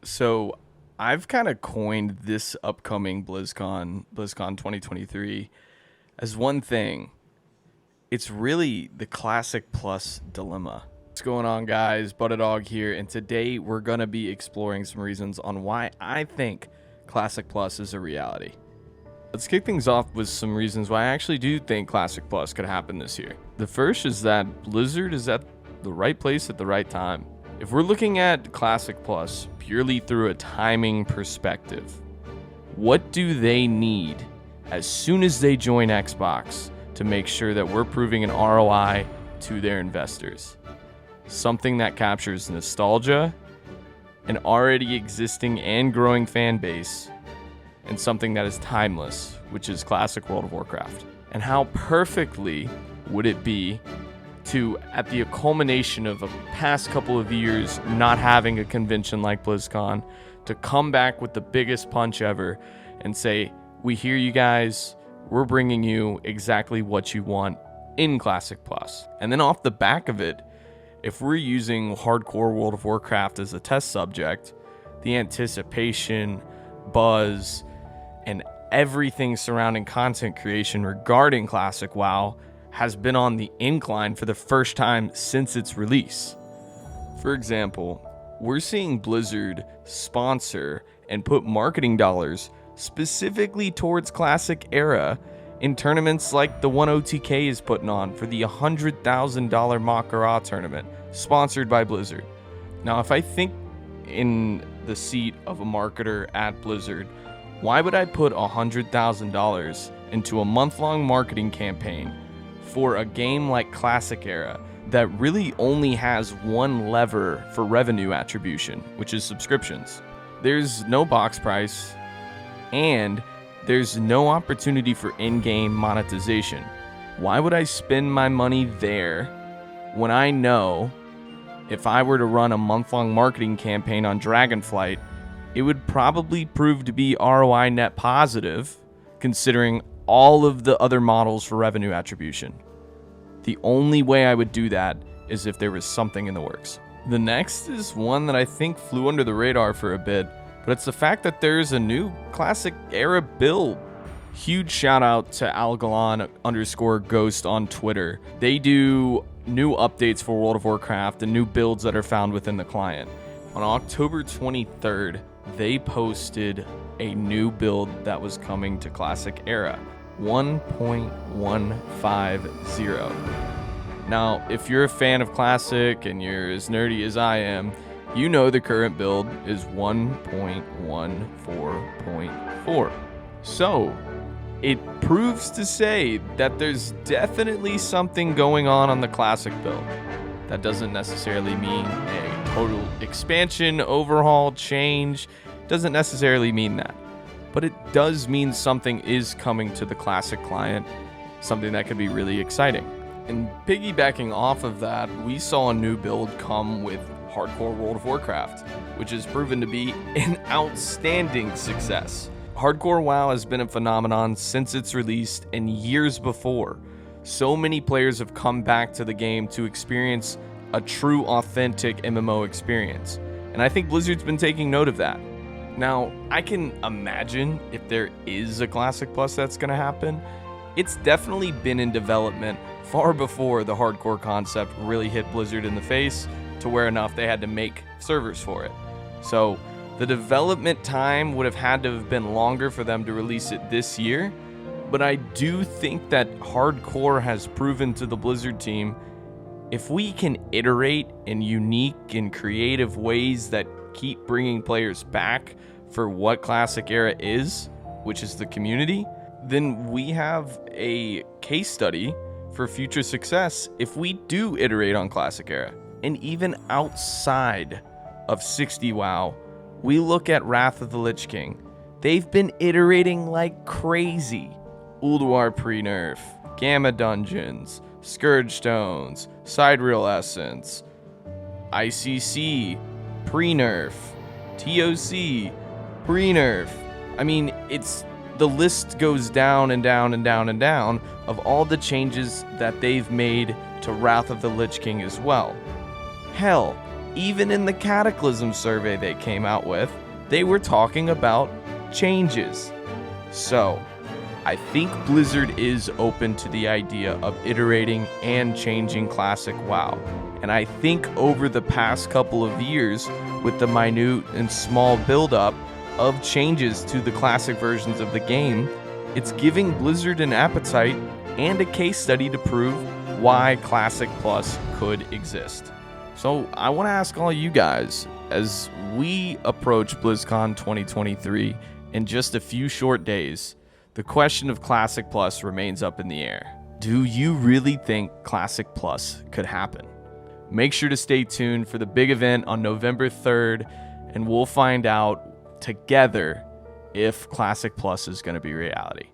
So I've kind of coined this upcoming BlizzCon 2023 as one thing. It's really the Classic Plus dilemma. What's going on, guys? Buttadog here, and today we're going to be exploring some reasons on why I think Classic Plus is a reality. Let's kick things off with some reasons why I actually do think Classic Plus could happen this year. The first is that Blizzard is at the right place at the right time. If we're looking at Classic Plus purely through a timing perspective, what do they need as soon as they join Xbox to make sure that we're proving an ROI to their investors? Something that captures nostalgia, an already existing and growing fan base, and something that is timeless, which is classic World of Warcraft. And how perfectly would it be to, at the culmination of a past couple of years not having a convention like BlizzCon, to come back with the biggest punch ever and say, we hear you guys, we're bringing you exactly what you want in Classic Plus. And then off the back of it, if we're using hardcore World of Warcraft as a test subject, the anticipation, buzz, and everything surrounding content creation regarding Classic WoW has been on the incline for the first time since its release. For example, we're seeing Blizzard sponsor and put marketing dollars specifically towards Classic era in tournaments like the one OTK is putting on for the $100,000 Makara tournament, sponsored by Blizzard. Now, if I think in the seat of a marketer at Blizzard, why would I put $100,000 into a month-long marketing campaign for a game like Classic Era that really only has one lever for revenue attribution, which is subscriptions? There's no box price, and there's no opportunity for in-game monetization. Why would I spend my money there when I know if I were to run a month-long marketing campaign on Dragonflight, it would probably prove to be ROI net positive, considering all of the other models for revenue attribution? The only way I would do that is if there was something in the works. The next is one that I think flew under the radar for a bit, but it's the fact that there's a new Classic Era build. Huge shout out to Algalon_Ghost on Twitter. They do new updates for World of Warcraft and new builds that are found within the client. On October 23rd, they posted a new build that was coming to Classic Era, 1.150. Now, if you're a fan of Classic and you're as nerdy as I am, you know the current build is 1.14.4. So, it proves to say that there's definitely something going on the Classic build. That doesn't necessarily mean a total expansion, overhaul, change. Doesn't necessarily mean that. But it does mean something is coming to the Classic client, something that could be really exciting. And piggybacking off of that, we saw a new build come with hardcore World of Warcraft, which has proven to be an outstanding success. Hardcore WoW has been a phenomenon since its release and years before. So many players have come back to the game to experience a true, authentic MMO experience. And I think Blizzard's been taking note of that. Now, I can imagine if there is a Classic Plus that's going to happen. It's definitely been in development far before the hardcore concept really hit Blizzard in the face to where enough they had to make servers for it. So the development time would have had to have been longer for them to release it this year. But I do think that hardcore has proven to the Blizzard team, if we can iterate in unique and creative ways that keep bringing players back for what Classic Era is, which is the community, then we have a case study for future success if we do iterate on Classic Era. And even outside of 60 WoW, we look at Wrath of the Lich King. They've been iterating like crazy. Ulduar pre-nerf, Gamma Dungeons, Scourge Stones, Sidereal Essence, ICC, pre-nerf, TOC, pre-nerf. I mean, it's the list goes down and down and down and down of all the changes that they've made to Wrath of the Lich King as well. Hell, even in the Cataclysm survey they came out with, they were talking about changes. So, I think Blizzard is open to the idea of iterating and changing Classic WoW. And I think over the past couple of years, with the minute and small build-up of changes to the classic versions of the game, it's giving Blizzard an appetite and a case study to prove why Classic Plus could exist. So I want to ask all you guys, as we approach BlizzCon 2023 in just a few short days, the question of Classic Plus remains up in the air. Do you really think Classic Plus could happen? Make sure to stay tuned for the big event on November 3rd, and we'll find out together if Classic Plus is going to be reality.